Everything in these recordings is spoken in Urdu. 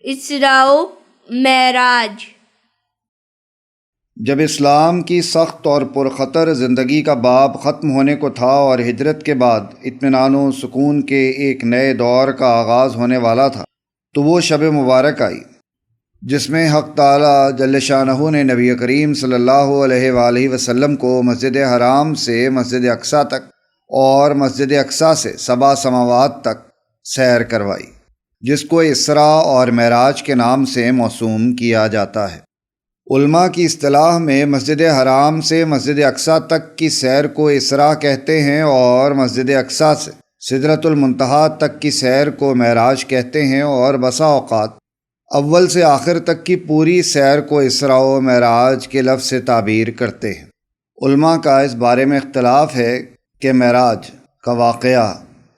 اسراء و معراج۔ جب اسلام کی سخت اور پرخطر زندگی کا باب ختم ہونے کو تھا اور ہجرت کے بعد اطمینان و سکون کے ایک نئے دور کا آغاز ہونے والا تھا، تو وہ شب مبارک آئی جس میں حق تعالی جل شانہ نے نبی کریم صلی اللہ علیہ وآلہ وسلم کو مسجد حرام سے مسجد اقصیٰ تک اور مسجد اقصیٰ سے 7 سماوات تک سیر کروائی، جس کو اسراء اور معراج کے نام سے موسوم کیا جاتا ہے۔ علماء کی اصطلاح میں مسجد حرام سے مسجد اقصیٰ تک کی سیر کو اسراء کہتے ہیں اور مسجد اقصیٰ سے سدرۃ المنتہا تک کی سیر کو معراج کہتے ہیں، اور بسا اوقات اول سے آخر تک کی پوری سیر کو اسراء و معراج کے لفظ سے تعبیر کرتے ہیں۔ علماء کا اس بارے میں اختلاف ہے کہ معراج کا واقعہ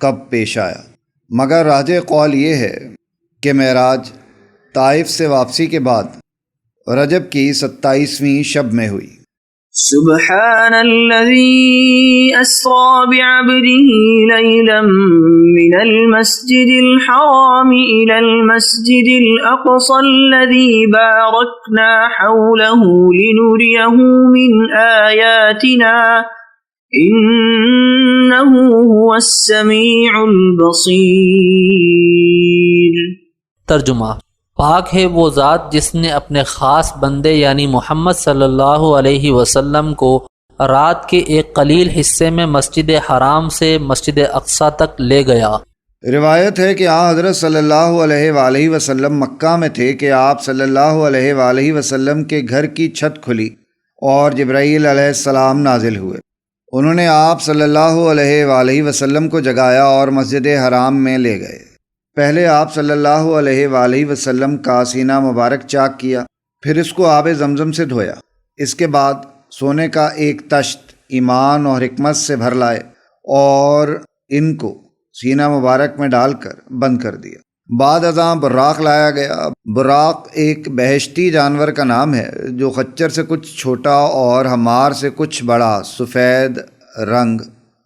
کب پیش آیا، مگر راجح قول یہ ہے کہ معراج طائف سے واپسی کے بعد رجب کی 27ویں شب میں ہوئی۔ سبحان الذي أسرى بعبده ليلا من المسجد الحرام إلى المسجد الأقصى الذي باركنا حوله لنريه من آياتنا إنه هو السميع البصير۔ ترجمہ: پاک ہے وہ ذات جس نے اپنے خاص بندے یعنی محمد صلی اللہ علیہ وسلم کو رات کے ایک قلیل حصے میں مسجد حرام سے مسجد اقصیٰ تک لے گیا۔ روایت ہے کہ حضرت صلی اللہ علیہ وآلہ وسلم مکہ میں تھے کہ آپ صلی اللہ علیہ وآلہ وسلم کے گھر کی چھت کھلی اور جبرائیل علیہ السلام نازل ہوئے۔ انہوں نے آپ صلی اللہ علیہ وآلہ وسلم کو جگایا اور مسجد حرام میں لے گئے۔ پہلے آپ صلی اللہ علیہ وآلہ وسلم کا سینہ مبارک چاک کیا، پھر اس کو آب زمزم سے دھویا۔ اس کے بعد سونے کا ایک تشت ایمان اور حکمت سے بھر لائے اور ان کو سینہ مبارک میں ڈال کر بند کر دیا۔ بعد ازاں براق لایا گیا۔ براق ایک بہشتی جانور کا نام ہے جو خچر سے کچھ چھوٹا اور حمار سے کچھ بڑا، سفید رنگ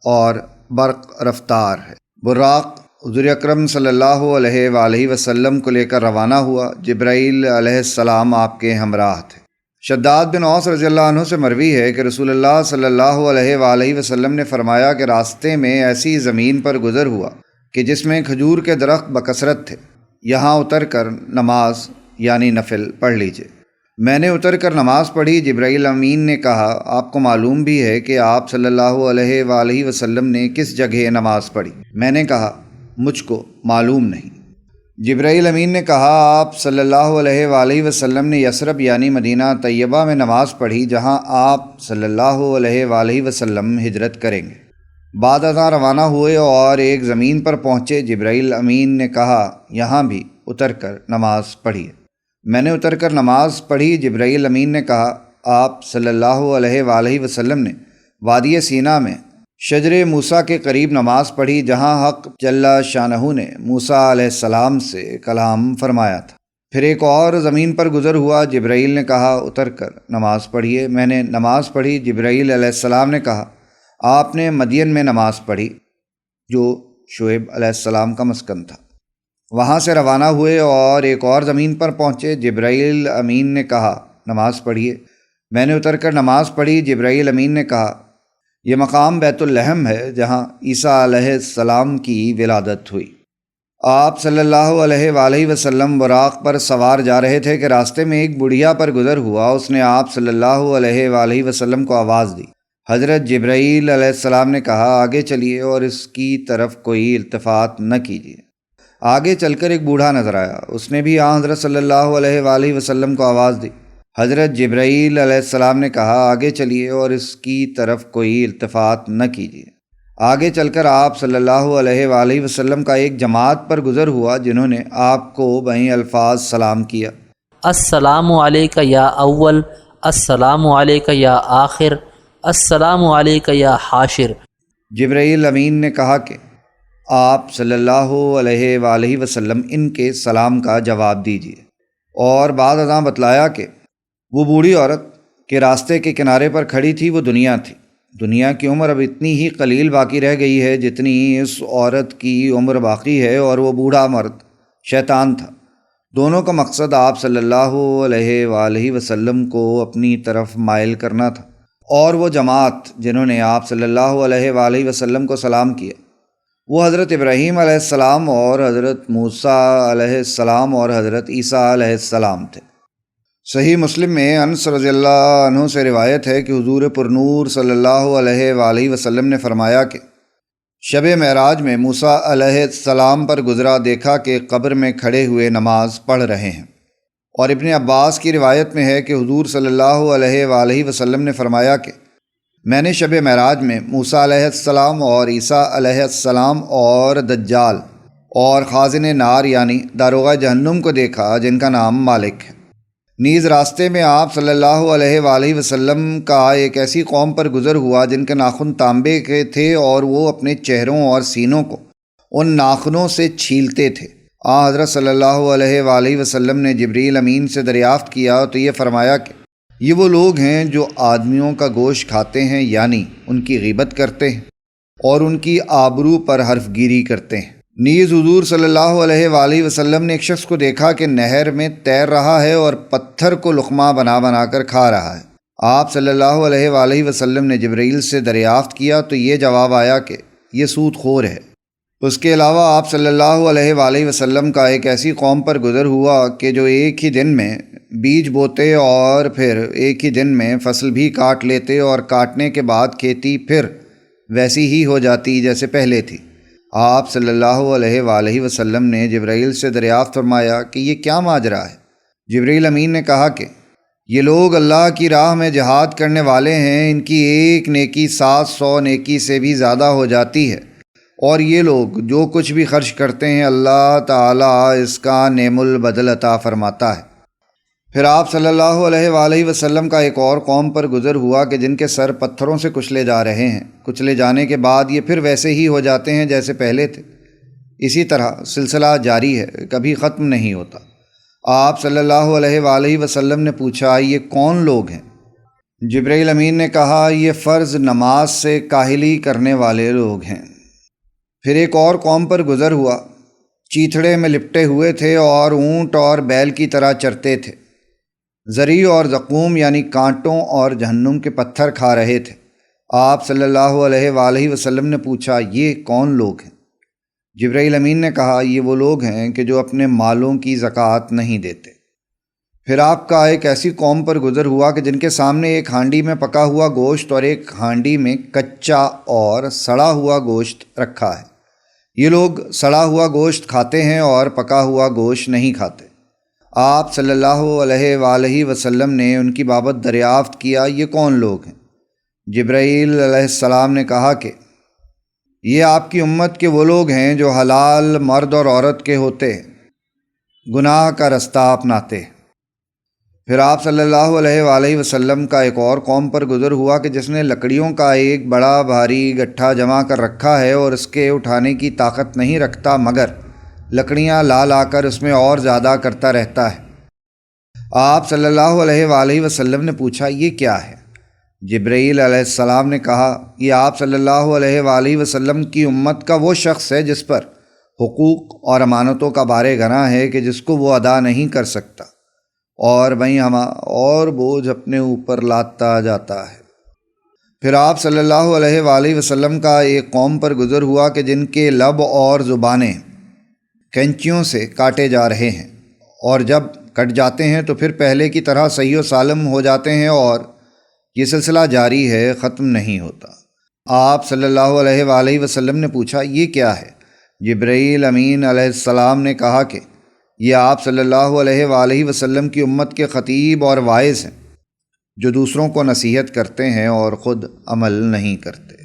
اور برق رفتار ہے۔ براق حضور اکرم صلی اللہ علیہ وآلہ وسلم کو لے کر روانہ ہوا۔ جبرائیل علیہ السلام آپ کے ہمراہ تھے۔ شداد بن اوس رضی اللہ عنہ سے مروی ہے کہ رسول اللہ صلی اللہ علیہ وآلہ وسلم نے فرمایا کہ راستے میں ایسی زمین پر گزر ہوا کہ جس میں کھجور کے درخت بکثرت تھے، یہاں اتر کر نماز یعنی نفل پڑھ لیجئے۔ میں نے اتر کر نماز پڑھی۔ جبرائیل امین نے کہا، آپ کو معلوم بھی ہے کہ آپ صلی اللہ علیہ وآلہ وسلم نے کس جگہ نماز پڑھی؟ میں نے کہا، مجھ کو معلوم نہیں۔ جبرائیل امین نے کہا، آپ صلی اللہ علیہ وآلہ وسلم نے یثرب یعنی مدینہ طیبہ میں نماز پڑھی جہاں آپ صلی اللہ علیہ وآلہ وسلم ہجرت کریں گے۔ بعد ازاں روانہ ہوئے اور ایک زمین پر پہنچے۔ جبرائیل امین نے کہا، یہاں بھی اتر کر نماز پڑھیے۔ میں نے اتر کر نماز پڑھی۔ جبرائیل امین نے کہا، آپ صلی اللہ علیہ وآلہ وسلم نے وادی سینا میں شجر موسیٰ کے قریب نماز پڑھی جہاں حق جل شانہ نے موسیٰ علیہ السلام سے کلام فرمایا تھا۔ پھر ایک اور زمین پر گزر ہوا۔ جبرائیل نے کہا، اتر کر نماز پڑھیے۔ میں نے نماز پڑھی۔ جبرائیل علیہ السلام نے کہا، آپ نے مدین میں نماز پڑھی جو شعیب علیہ السلام کا مسکن تھا۔ وہاں سے روانہ ہوئے اور ایک اور زمین پر پہنچے۔ جبرائیل امین نے کہا، نماز پڑھیے۔ میں نے اتر کر نماز پڑھی۔ جبرائیل امین نے کہا، یہ مقام بیت اللحم ہے جہاں عیسیٰ علیہ السلام کی ولادت ہوئی۔ آپ صلی اللہ علیہ وآلہ وسلم براق پر سوار جا رہے تھے کہ راستے میں ایک بڑھیا پر گزر ہوا۔ اس نے آپ صلی اللہ علیہ وآلہ وسلم کو آواز دی۔ حضرت جبرائیل علیہ السلام نے کہا، آگے چلیے اور اس کی طرف کوئی التفات نہ کیجیے۔ آگے چل کر ایک بوڑھا نظر آیا۔ اس نے بھی حضرت صلی اللہ علیہ وآلہ وسلم کو آواز دی۔ حضرت جبرائیل علیہ السلام نے کہا، آگے چلیے اور اس کی طرف کوئی التفات نہ کیجیے۔ آگے چل کر آپ صلی اللہ علیہ وآلہ وسلم کا ایک جماعت پر گزر ہوا جنہوں نے آپ کو بہیں الفاظ سلام کیا۔ السلام علیک یا اول، السلام علیک یا آخر، السلام علیک یا حاشر۔ جبرائیل امین نے کہا کہ آپ صلی اللہ علیہ وآلہ وسلم ان کے سلام کا جواب دیجیے، اور بعد ازاں بتلایا کہ وہ بوڑھی عورت کے راستے کے کنارے پر کھڑی تھی وہ دنیا تھی۔ دنیا کی عمر اب اتنی ہی قلیل باقی رہ گئی ہے جتنی اس عورت کی عمر باقی ہے، اور وہ بوڑھا مرد شیطان تھا دونوں کا مقصد آپ صلی اللہ علیہ وآلہ وسلم کو اپنی طرف مائل کرنا تھا، اور وہ جماعت جنہوں نے آپ صلی اللہ علیہ وآلہ وسلم کو سلام کیا وہ حضرت ابراہیم علیہ السلام اور حضرت موسیٰ علیہ السلام اور حضرت عیسیٰ علیہ السلام تھے۔ صحیح مسلم میں انس رضی اللہ عنہ سے روایت ہے کہ حضور پرنور صلی اللہ علیہ وآلہ وسلم نے فرمایا کہ شب معراج میں موسیٰ علیہ السلام پر گزرا، دیکھا کہ قبر میں کھڑے ہوئے نماز پڑھ رہے ہیں۔ اور ابن عباس کی روایت میں ہے کہ حضور صلی اللہ علیہ وآلہ وسلم نے فرمایا کہ میں نے شب معراج میں موسیٰ علیہ السلام اور عیسیٰ علیہ السلام اور دجال اور خازن نار یعنی داروغہ جہنم کو دیکھا جن کا نام مالک ہے۔ نیز راستے میں آپ صلی اللہ علیہ وآلہ وسلم کا ایک ایسی قوم پر گزر ہوا جن کے ناخن تانبے کے تھے اور وہ اپنے چہروں اور سینوں کو ان ناخنوں سے چھیلتے تھے۔ حضرت صلی اللہ علیہ وآلہ وسلم نے جبریل امین سے دریافت کیا تو یہ فرمایا کہ یہ وہ لوگ ہیں جو آدمیوں کا گوشت کھاتے ہیں، یعنی ان کی غیبت کرتے ہیں اور ان کی آبرو پر حرف گیری کرتے ہیں۔ نیز حضور صلی اللہ علیہ وآلہ وسلم نے ایک شخص کو دیکھا کہ نہر میں تیر رہا ہے اور پتھر کو لقمہ بنا بنا کر کھا رہا ہے۔ آپ صلی اللہ علیہ وآلہ وسلم نے جبریل سے دریافت کیا تو یہ جواب آیا کہ یہ سود خور ہے۔ اس کے علاوہ آپ صلی اللہ علیہ وآلہ وسلم کا ایک ایسی قوم پر گزر ہوا کہ جو ایک ہی دن میں بیج بوتے اور پھر ایک ہی دن میں فصل بھی کاٹ لیتے اور کاٹنے کے بعد کھیتی پھر ویسی ہی ہو جاتی جیسے پہلے تھی۔ آپ صلی اللہ علیہ وآلہ وسلم نے جبرائیل سے دریافت فرمایا کہ یہ کیا ماجرا ہے؟ جبرائیل امین نے کہا کہ یہ لوگ اللہ کی راہ میں جہاد کرنے والے ہیں، ان کی ایک نیکی 700 نیکی سے بھی زیادہ ہو جاتی ہے، اور یہ لوگ جو کچھ بھی خرچ کرتے ہیں اللہ تعالیٰ اس کا نعم البدل عطا فرماتا ہے۔ پھر آپ صلی اللہ علیہ وآلہ وسلم کا ایک اور قوم پر گزر ہوا کہ جن کے سر پتھروں سے کچلے جا رہے ہیں، کچلے جانے کے بعد یہ پھر ویسے ہی ہو جاتے ہیں جیسے پہلے تھے۔ اسی طرح سلسلہ جاری ہے، کبھی ختم نہیں ہوتا۔ آپ صلی اللہ علیہ وآلہ وسلم نے پوچھا یہ کون لوگ ہیں؟ جبرائیل امین نے کہا یہ فرض نماز سے کاہلی کرنے والے لوگ ہیں۔ پھر ایک اور قوم پر گزر ہوا، چیتھڑے میں لپٹے ہوئے تھے اور اونٹ اور بیل کی طرح چرتے تھے، زری اور زقوم یعنی کانٹوں اور جہنم کے پتھر کھا رہے تھے۔ آپ صلی اللہ علیہ وآلہ وسلم نے پوچھا یہ کون لوگ ہیں؟ جبرائیل امین نے کہا یہ وہ لوگ ہیں کہ جو اپنے مالوں کی زکوٰۃ نہیں دیتے۔ پھر آپ کا ایک ایسی قوم پر گزر ہوا کہ جن کے سامنے ایک ہانڈی میں پکا ہوا گوشت اور ایک ہانڈی میں کچا اور سڑا ہوا گوشت رکھا ہے۔ یہ لوگ سڑا ہوا گوشت کھاتے ہیں اور پکا ہوا گوشت نہیں کھاتے۔ آپ صلی اللہ علیہ وآلہ وسلم نے ان کی بابت دریافت کیا یہ کون لوگ ہیں؟ جبرائیل علیہ السلام نے کہا کہ یہ آپ کی امت کے وہ لوگ ہیں جو حلال مرد اور عورت کے ہوتے گناہ کا رستہ اپناتے۔ پھر آپ صلی اللہ علیہ وآلہ وسلم کا ایک اور قوم پر گزر ہوا کہ جس نے لکڑیوں کا ایک بڑا بھاری گٹھا جمع کر رکھا ہے اور اس کے اٹھانے کی طاقت نہیں رکھتا مگر لکڑیاں لا لا کر اس میں اور زیادہ کرتا رہتا ہے۔ آپ صلی اللہ علیہ وآلہ وسلم نے پوچھا یہ کیا ہے؟ جبرائیل علیہ السلام نے کہا یہ آپ صلی اللہ علیہ وآلہ وسلم کی امت کا وہ شخص ہے جس پر حقوق اور امانتوں کا بار گناہ ہے کہ جس کو وہ ادا نہیں کر سکتا، اور وہیں اور بوجھ اپنے اوپر لاتا جاتا ہے۔ پھر آپ صلی اللہ علیہ وآلہ وسلم کا ایک قوم پر گزر ہوا کہ جن کے لب اور زبانیں کینچیوں سے کاٹے جا رہے ہیں، اور جب کٹ جاتے ہیں تو پھر پہلے کی طرح صحیح و سالم ہو جاتے ہیں، اور یہ سلسلہ جاری ہے، ختم نہیں ہوتا۔ آپ صلی اللہ علیہ وآلہ وسلم نے پوچھا یہ کیا ہے؟ جبرائیل امین علیہ السلام نے کہا کہ یہ آپ صلی اللہ علیہ وآلہ وسلم کی امت کے خطیب اور واعظ ہیں جو دوسروں کو نصیحت کرتے ہیں اور خود عمل نہیں کرتے۔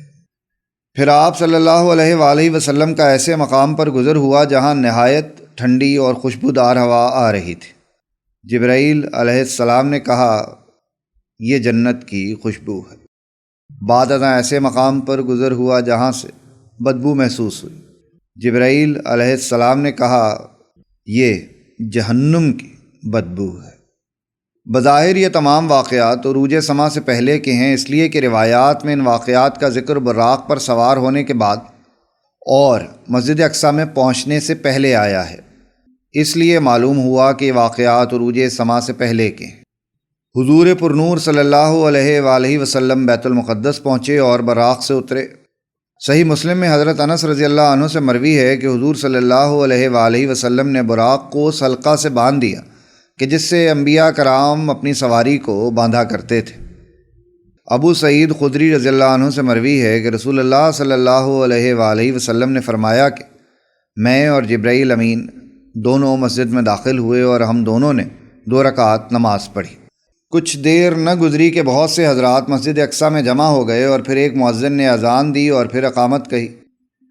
پھر آپ صلی اللہ علیہ وآلہ وسلم کا ایسے مقام پر گزر ہوا جہاں نہایت ٹھنڈی اور خوشبودار ہوا آ رہی تھی۔ جبرائیل علیہ السلام نے کہا یہ جنت کی خوشبو ہے۔ بعد ازاں ایسے مقام پر گزر ہوا جہاں سے بدبو محسوس ہوئی۔ جبرائیل علیہ السلام نے کہا یہ جہنم کی بدبو ہے۔ بظاہر یہ تمام واقعات عروج سما سے پہلے کے ہیں، اس لیے کہ روایات میں ان واقعات کا ذکر براق پر سوار ہونے کے بعد اور مسجد اقصیٰ میں پہنچنے سے پہلے آیا ہے۔ اس لیے معلوم ہوا کہ واقعات عروج سما سے پہلے کے ہیں۔ حضور پرنور صلی اللہ علیہ وآلہ وسلم بیت المقدس پہنچے اور براق سے اترے۔ صحیح مسلم میں حضرت انس رضی اللہ عنہ سے مروی ہے کہ حضور صلی اللہ علیہ وآلہ وسلم نے براق کو اس حلقہ سے باندھ دیا کہ جس سے انبیاء کرام اپنی سواری کو باندھا کرتے تھے۔ ابو سعید خدری رضی اللہ عنہ سے مروی ہے کہ رسول اللہ صلی اللہ علیہ وآلہ وسلم نے فرمایا کہ میں اور جبرائیل امین دونوں مسجد میں داخل ہوئے اور ہم دونوں نے 2 رکعت نماز پڑھی۔ کچھ دیر نہ گزری کہ بہت سے حضرات مسجد اقصیٰ میں جمع ہو گئے اور پھر ایک مؤذن نے اذان دی اور پھر اقامت کہی۔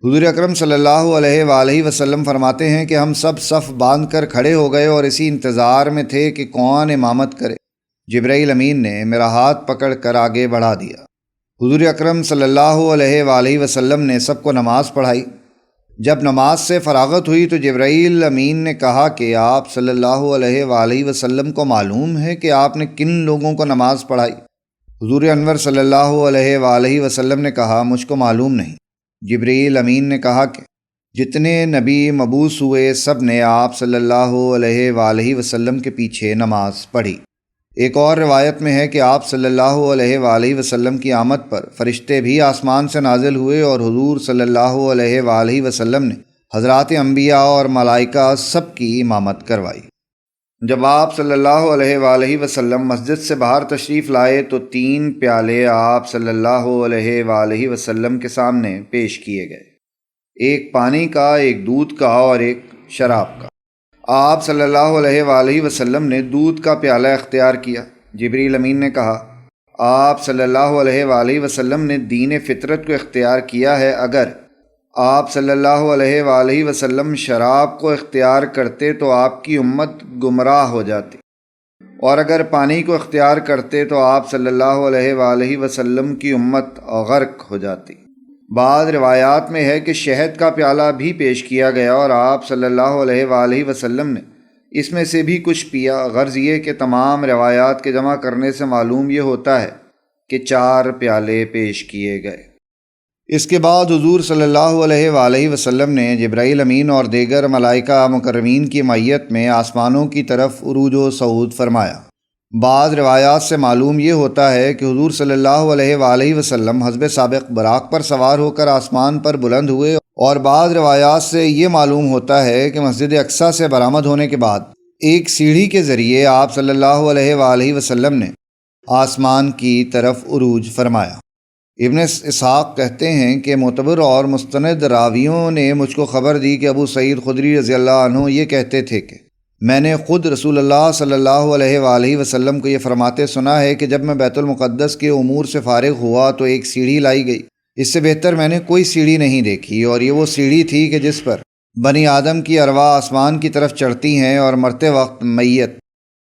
حضور اکرم صلی اللہ علیہ وآلہ وسلم فرماتے ہیں کہ ہم سب صف باندھ کر کھڑے ہو گئے اور اسی انتظار میں تھے کہ کون امامت کرے۔ جبرائیل امین نے میرا ہاتھ پکڑ کر آگے بڑھا دیا۔ حضور اکرم صلی اللہ علیہ وآلہ وسلم نے سب کو نماز پڑھائی۔ جب نماز سے فراغت ہوئی تو جبرائیل امین نے کہا کہ آپ صلی اللہ علیہ وآلہ وسلم کو معلوم ہے کہ آپ نے کن لوگوں کو نماز پڑھائی؟ حضور انور صلی اللہ علیہ وآلہ وسلم نے کہا مجھ کو معلوم نہیں۔ جبرائیل امین نے کہا کہ جتنے نبی مبعوث ہوئے سب نے آپ صلی اللہ علیہ وآلہ وسلم کے پیچھے نماز پڑھی۔ ایک اور روایت میں ہے کہ آپ صلی اللہ علیہ وآلہ وسلم کی آمد پر فرشتے بھی آسمان سے نازل ہوئے اور حضور صلی اللہ علیہ وآلہ وسلم نے حضرات انبیاء اور ملائکہ سب کی امامت کروائی۔ جب آپ صلی اللہ علیہ وآلہ وسلم مسجد سے باہر تشریف لائے تو 3 پیالے آپ صلی اللہ علیہ وآلہ وسلم کے سامنے پیش کیے گئے، ایک پانی کا، ایک دودھ کا اور ایک شراب کا۔ آپ صلی اللہ علیہ وآلہ وسلم نے دودھ کا پیالہ اختیار کیا۔ جبرائیل امین نے کہا آپ صلی اللہ علیہ وآلہ وسلم نے دین فطرت کو اختیار کیا ہے، اگر آپ صلی اللہ علیہ وآلہ وسلم شراب کو اختیار کرتے تو آپ کی امت گمراہ ہو جاتی، اور اگر پانی کو اختیار کرتے تو آپ صلی اللہ علیہ وآلہ وسلم کی امت غرق ہو جاتی۔ بعض روایات میں ہے کہ شہد کا پیالہ بھی پیش کیا گیا اور آپ صلی اللہ علیہ وآلہ وسلم نے اس میں سے بھی کچھ پیا۔ غرض یہ کہ تمام روایات کے جمع کرنے سے معلوم یہ ہوتا ہے کہ 4 پیالے پیش کیے گئے۔ اس کے بعد حضور صلی اللہ علیہ وآلہ وسلم نے جبرائیل امین اور دیگر ملائکہ مکرمین کی معیت میں آسمانوں کی طرف عروج و صعود فرمایا۔ بعض روایات سے معلوم یہ ہوتا ہے کہ حضور صلی اللہ علیہ وآلہ وسلم حسب سابق براق پر سوار ہو کر آسمان پر بلند ہوئے، اور بعض روایات سے یہ معلوم ہوتا ہے کہ مسجد اقصیٰ سے برآمد ہونے کے بعد ایک سیڑھی کے ذریعے آپ صلی اللہ علیہ وآلہ وسلم نے آسمان کی طرف عروج فرمایا۔ ابن اسحاق کہتے ہیں کہ معتبر اور مستند راویوں نے مجھ کو خبر دی کہ ابو سعید خدری رضی اللہ عنہ یہ کہتے تھے کہ میں نے خود رسول اللہ صلی اللہ علیہ وآلہ وسلم کو یہ فرماتے سنا ہے کہ جب میں بیت المقدس کے امور سے فارغ ہوا تو ایک سیڑھی لائی گئی، اس سے بہتر میں نے کوئی سیڑھی نہیں دیکھی، اور یہ وہ سیڑھی تھی کہ جس پر بنی آدم کی ارواح آسمان کی طرف چڑھتی ہیں اور مرتے وقت میت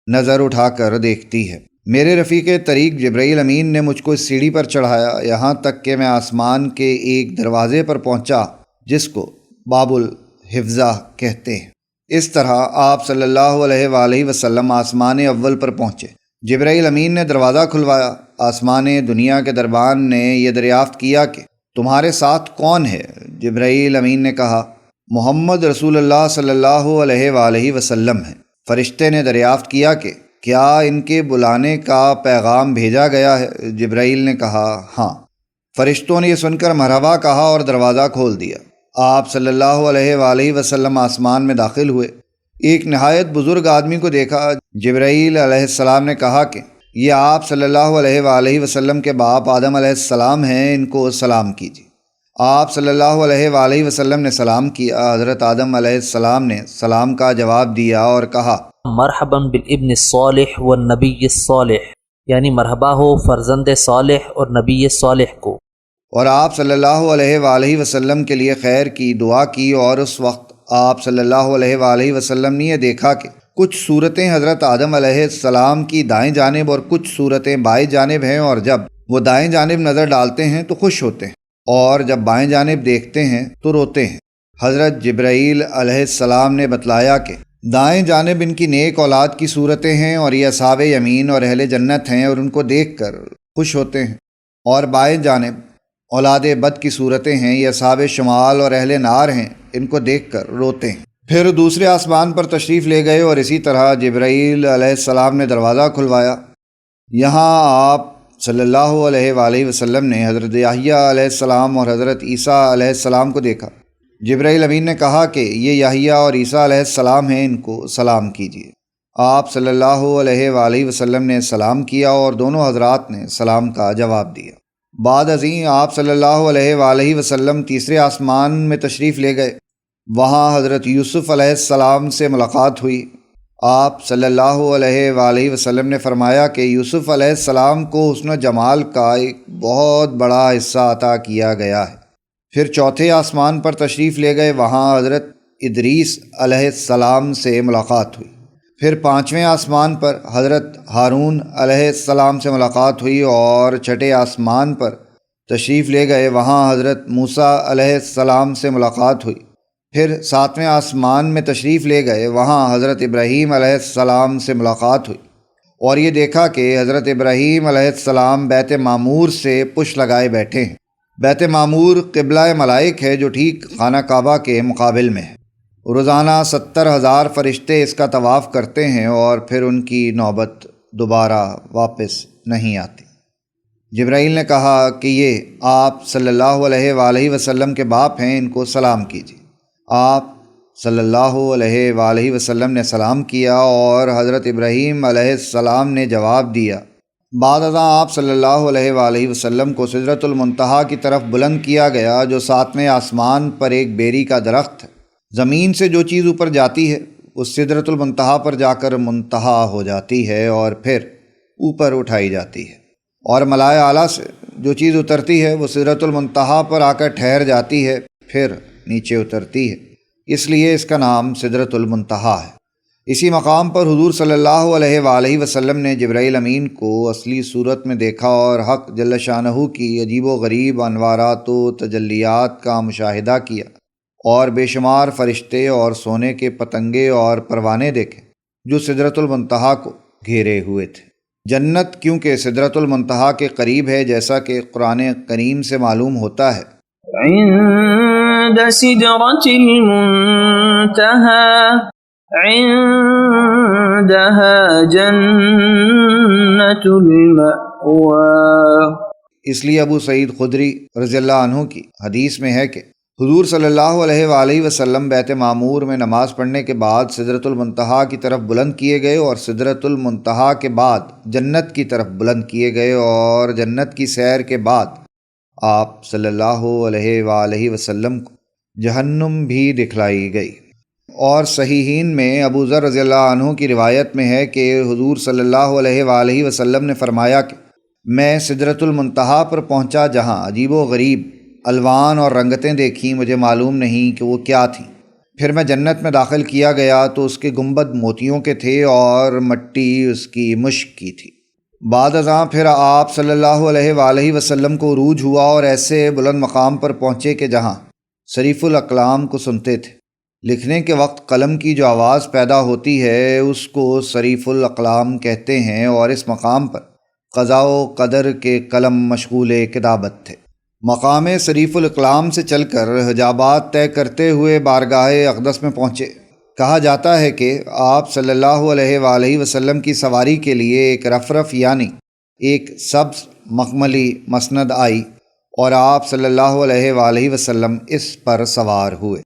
نظر اٹھا کر دیکھتی ہے۔ میرے رفیق طریق جبرائیل امین نے مجھ کو اس سیڑھی پر چڑھایا یہاں تک کہ میں آسمان کے ایک دروازے پر پہنچا جس کو باب الحفظہ کہتے ہیں۔ اس طرح آپ صلی اللہ علیہ وآلہ وسلم آسمان اول پر پہنچے۔ جبرائیل امین نے دروازہ کھلوایا۔ آسمان دنیا کے دربان نے یہ دریافت کیا کہ تمہارے ساتھ کون ہے؟ جبرائیل امین نے کہا محمد رسول اللہ صلی اللہ علیہ وآلہ وسلم ہے۔ فرشتے نے دریافت کیا کہ کیا ان کے بلانے کا پیغام بھیجا گیا ہے؟ جبرائیل نے کہا ہاں۔ فرشتوں نے یہ سن کر مرحبا کہا اور دروازہ کھول دیا۔ آپ صلی اللہ علیہ وآلہ وسلم آسمان میں داخل ہوئے۔ ایک نہایت بزرگ آدمی کو دیکھا۔ جبرائیل علیہ السلام نے کہا کہ یہ آپ صلی اللہ علیہ وآلہ وسلم کے باپ آدم علیہ السلام ہیں، ان کو سلام کیجیے۔ آپ صلی اللہ علیہ وآلہ وسلم نے سلام کیا۔ حضرت آدم علیہ السلام نے سلام کا جواب دیا اور کہا مرحبا بالابن الصالح والنبی الصالح، یعنی مرحبا ہو فرزند صالح اور نبی صالح کو۔ اور آپ صلی اللہ علیہ وآلہ وسلم کے لیے خیر کی دعا کی، اور اس وقت آپ صلی اللہ علیہ وآلہ وسلم نے یہ دیکھا کہ کچھ صورتیں حضرت آدم علیہ السلام کی دائیں جانب اور کچھ صورتیں بائیں جانب ہیں، اور جب وہ دائیں جانب نظر ڈالتے ہیں تو خوش ہوتے ہیں، اور جب بائیں جانب دیکھتے ہیں تو روتے ہیں۔ حضرت جبرائیل علیہ السلام نے بتلایا کہ دائیں جانب ان کی نیک اولاد کی صورتیں ہیں، اور یہ اصحاب یمین اور اہل جنت ہیں اور ان کو دیکھ کر خوش ہوتے ہیں، اور بائیں جانب اولاد بد کی صورتیں ہیں، یہ اصحاب شمال اور اہل نار ہیں، ان کو دیکھ کر روتے ہیں۔ پھر دوسرے آسمان پر تشریف لے گئے اور اسی طرح جبرائیل علیہ السلام نے دروازہ کھلوایا۔ یہاں آپ صلی اللہ علیہ وآلہ وسلم نے حضرت یحییٰ علیہ السلام اور حضرت عیسیٰ علیہ السلام کو دیکھا۔ جبرائیل امین نے کہا کہ یہ یحییٰ اور عیسیٰ علیہ السلام ہیں، ان کو سلام کیجیے۔ آپ صلی اللہ علیہ وآلہ وسلم نے سلام کیا اور دونوں حضرات نے سلام کا جواب دیا۔ بعد ازیں آپ صلی اللہ علیہ وآلہ وسلم تیسرے آسمان میں تشریف لے گئے۔ وہاں حضرت یوسف علیہ السلام سے ملاقات ہوئی۔ آپ صلی اللہ علیہ وآلہ وسلم نے فرمایا کہ یوسف علیہ السلام کو حسن و جمال کا ایک بہت بڑا حصہ عطا کیا گیا ہے۔ پھر چوتھے آسمان پر تشریف لے گئے، وہاں حضرت ادریس علیہ السلام سے ملاقات ہوئی۔ پھر پانچویں آسمان پر حضرت ہارون علیہ السلام سے ملاقات ہوئی اور چھٹے آسمان پر تشریف لے گئے، وہاں حضرت موسیٰ علیہ السلام سے ملاقات ہوئی۔ پھر ساتویں آسمان میں تشریف لے گئے، وہاں حضرت ابراہیم علیہ السلام سے ملاقات ہوئی اور یہ دیکھا کہ حضرت ابراہیم علیہ السلام بیت معمور سے پش لگائے بیٹھے ہیں۔ بیت معمور قبلہ ملائک ہے جو ٹھیک خانہ کعبہ کے مقابل میں ہے۔ روزانہ 70,000 فرشتے اس کا طواف کرتے ہیں اور پھر ان کی نوبت دوبارہ واپس نہیں آتی۔ جبرائیل نے کہا کہ یہ آپ صلی اللہ علیہ وآلہ وسلم کے باپ ہیں، ان کو سلام کیجیے۔ آپ صلی اللہ علیہ وآلہ وسلم نے سلام کیا اور حضرت ابراہیم علیہ السلام نے جواب دیا۔ بعد ازاں آپ صلی اللہ علیہ وآلہ وسلم کو سدرۃ المنتہا کی طرف بلند کیا گیا، جو 7ویں آسمان پر ایک بیری کا درخت ہے۔ زمین سے جو چیز اوپر جاتی ہے اس سدرۃ المنتہا پر جا کر منتہا ہو جاتی ہے اور پھر اوپر اٹھائی جاتی ہے، اور ملائے اعلیٰ سے جو چیز اترتی ہے وہ سدرۃ المنتہا پر آ کر ٹھہر جاتی ہے، پھر نیچے اترتی ہے، اس لیے اس کا نام سدرۃ المنتہا ہے۔ اسی مقام پر حضور صلی اللہ علیہ وآلہ وسلم نے جبرائیل امین کو اصلی صورت میں دیکھا اور حق جل شانہ کی عجیب و غریب انوارات و تجلیات کا مشاہدہ کیا، اور بے شمار فرشتے اور سونے کے پتنگے اور پروانے دیکھے جو سدرۃ المنتہا کو گھیرے ہوئے تھے۔ جنت کیونکہ سدرۃ المنتہا کے قریب ہے، جیسا کہ قرآن کریم سے معلوم ہوتا ہے، عند سدرة المنتهى عندها جنة المأوى۔ اس لیے ابو سعید خدری رضی اللہ عنہ کی حدیث میں ہے کہ حضور صلی اللہ علیہ وآلہ وسلم بیت معمور میں نماز پڑھنے کے بعد سدرۃ المنتہا کی طرف بلند کیے گئے اور سدرۃ المنتہا کے بعد جنت کی طرف بلند کیے گئے، اور جنت کی سیر کے بعد آپ صلی اللہ علیہ وآلہ وسلم کو جہنم بھی دکھلائی گئی۔ اور صحیحین میں ابو ذر رضی اللہ عنہ کی روایت میں ہے کہ حضور صلی اللہ علیہ وآلہ وسلم نے فرمایا کہ میں سدرۃ المنتہا پر پہنچا، جہاں عجیب و غریب الوان اور رنگتیں دیکھیں، مجھے معلوم نہیں کہ وہ کیا تھیں۔ پھر میں جنت میں داخل کیا گیا تو اس کے گنبد موتیوں کے تھے اور مٹی اس کی مشک کی تھی۔ بعد ازاں پھر آپ صلی اللہ علیہ وآلہ وسلم کو عروج ہوا اور ایسے بلند مقام پر پہنچے کہ جہاں صریف الاقلام کو سنتے تھے۔ لکھنے کے وقت قلم کی جو آواز پیدا ہوتی ہے اس کو صریف الاقلام کہتے ہیں، اور اس مقام پر قضاء و قدر کے قلم مشغول کتابت تھے۔ مقام صریف الاقلام سے چل کر حجابات طے کرتے ہوئے بارگاہ اقدس میں پہنچے۔ کہا جاتا ہے کہ آپ صلی اللہ علیہ وآلہ وسلم کی سواری کے لیے ایک رفرف یعنی ایک سبز مخملی مسند آئی اور آپ صلی اللہ علیہ وآلہ وسلم اس پر سوار ہوئے۔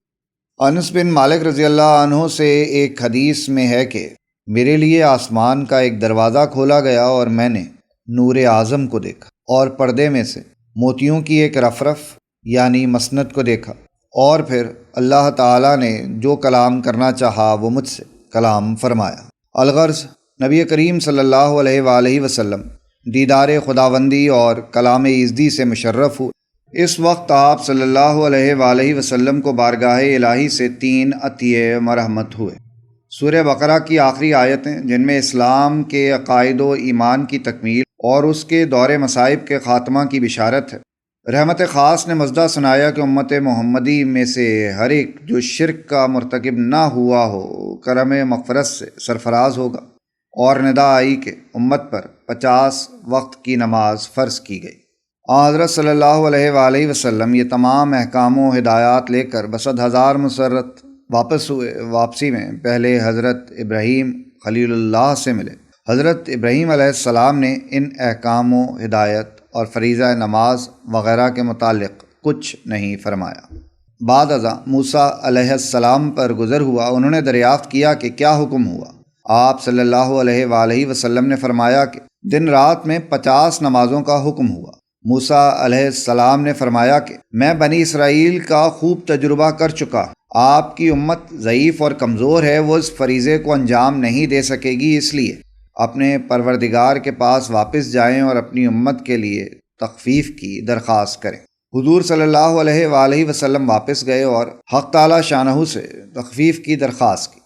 انس بن مالک رضی اللہ عنہ سے ایک حدیث میں ہے کہ میرے لیے آسمان کا ایک دروازہ کھولا گیا اور میں نے نور اعظم کو دیکھا اور پردے میں سے موتیوں کی ایک رفرف یعنی مسند کو دیکھا، اور پھر اللہ تعالیٰ نے جو کلام کرنا چاہا وہ مجھ سے کلام فرمایا۔ الغرض نبی کریم صلی اللہ علیہ وآلہ وسلم دیدار خداوندی اور کلام ایزدی سے مشرف ہوئے۔ اس وقت آپ صلی اللہ علیہ وآلہ وسلم کو بارگاہ الہی سے 3 عطیے مرحمت ہوئے۔ سورہ بقرہ کی آخری آیتیں جن میں اسلام کے عقائد و ایمان کی تکمیل اور اس کے دور مصائب کے خاتمہ کی بشارت ہے۔ رحمت خاص نے مزدہ سنایا کہ امت محمدی میں سے ہر ایک جو شرک کا مرتکب نہ ہوا ہو کرم مغفرت سے سرفراز ہوگا، اور ندا آئی کہ امت پر 50 وقت کی نماز فرض کی گئی۔ حضرت صلی اللہ علیہ وآلہ وسلم یہ تمام احکام و ہدایات لے کر بصد ہزار مسرت واپس ہوئے۔ واپسی میں پہلے حضرت ابراہیم خلیل اللہ سے ملے۔ حضرت ابراہیم علیہ السلام نے ان احکام و ہدایت اور فریضہ نماز وغیرہ کے متعلق کچھ نہیں فرمایا۔ بعد ازاں موسیٰ علیہ السلام پر گزر ہوا، انہوں نے دریافت کیا کہ کیا حکم ہوا۔ آپ صلی اللہ علیہ وآلہ وسلم نے فرمایا کہ دن رات میں 50 نمازوں کا حکم ہوا۔ موسیٰ علیہ السلام نے فرمایا کہ میں بنی اسرائیل کا خوب تجربہ کر چکا، آپ کی امت ضعیف اور کمزور ہے، وہ اس فریضے کو انجام نہیں دے سکے گی، اس لیے اپنے پروردگار کے پاس واپس جائیں اور اپنی امت کے لیے تخفیف کی درخواست کریں۔ حضور صلی اللہ علیہ وآلہ وسلم واپس گئے اور حق تعالی شانہ سے تخفیف کی درخواست کی۔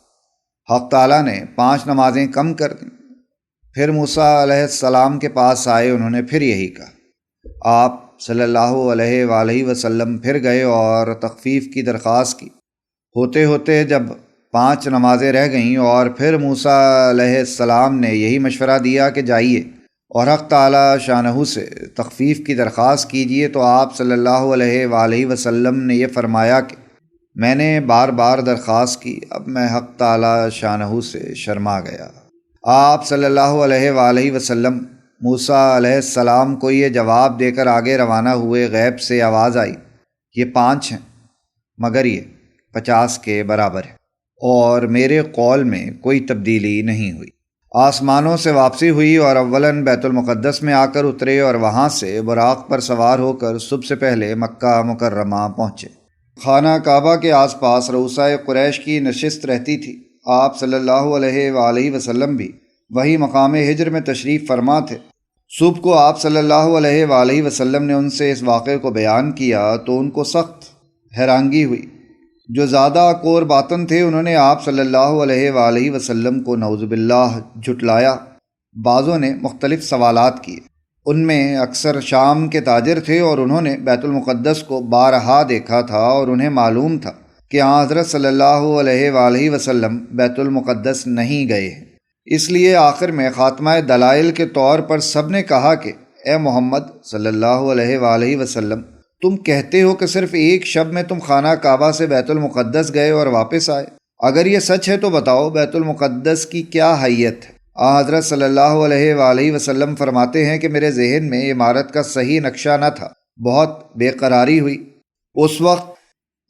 حق تعالی نے 5 نمازیں کم کر دیں۔ پھر موسیٰ علیہ السلام کے پاس آئے، انہوں نے پھر یہی کہا۔ آپ صلی اللہ علیہ وآلہ وسلم پھر گئے اور تخفیف کی درخواست کی۔ ہوتے ہوتے جب 5 نمازیں رہ گئیں اور پھر موسیٰ علیہ السلام نے یہی مشورہ دیا کہ جائیے اور حق تعالی شانہ سے تخفیف کی درخواست کیجیے، تو آپ صلی اللہ علیہ وآلہ وسلم نے یہ فرمایا کہ میں نے بار بار درخواست کی، اب میں حق تعالی شانہ سے شرما گیا۔ آپ صلی اللہ علیہ وآلہ وسلم موسیٰ علیہ السلام کو یہ جواب دے کر آگے روانہ ہوئے۔ غیب سے آواز آئی، یہ 5 ہیں مگر یہ 50 کے برابر ہے، اور میرے قول میں کوئی تبدیلی نہیں ہوئی۔ آسمانوں سے واپسی ہوئی اور اولاً بیت المقدس میں آ کر اترے اور وہاں سے براق پر سوار ہو کر صبح سے پہلے مکہ مکرمہ پہنچے۔ خانہ کعبہ کے آس پاس رؤسائے قریش کی نشست رہتی تھی۔ آپ صلی اللہ علیہ وآلہ وسلم بھی وہی مقام ہجر میں تشریف فرما تھے۔ صبح کو آپ صلی اللہ علیہ وآلہ وسلم نے ان سے اس واقعے کو بیان کیا تو ان کو سخت حیرانگی ہوئی۔ جو زیادہ کور باطن تھے انہوں نے آپ صلی اللہ علیہ وآلہ وسلم کو نعوذ باللہ جھٹلایا۔ بعضوں نے مختلف سوالات کیے۔ ان میں اکثر شام کے تاجر تھے اور انہوں نے بیت المقدس کو بارہا دیکھا تھا اور انہیں معلوم تھا کہ حضرت صلی اللہ علیہ وآلہ وسلم بیت المقدس نہیں گئے ہیں۔ اس لیے آخر میں خاتمہ دلائل کے طور پر سب نے کہا کہ اے محمد صلی اللہ علیہ وآلہ وسلم، تم کہتے ہو کہ صرف ایک شب میں تم خانہ کعبہ سے بیت المقدس گئے اور واپس آئے۔ اگر یہ سچ ہے تو بتاؤ بیت المقدس کی کیا حیت ہے؟ حضرت صلی اللہ علیہ وآلہ وسلم فرماتے ہیں کہ میرے ذہن میں عمارت کا صحیح نقشہ نہ تھا، بہت بے قراری ہوئی۔ اس وقت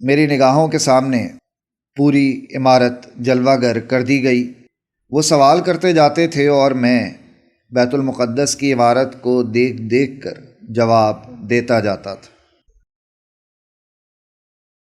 میری نگاہوں کے سامنے پوری عمارت جلوہ گر کر دی گئی۔ وہ سوال کرتے جاتے تھے اور میں بیت المقدس کی عمارت کو دیکھ دیکھ کر جواب دیتا جاتا تھا۔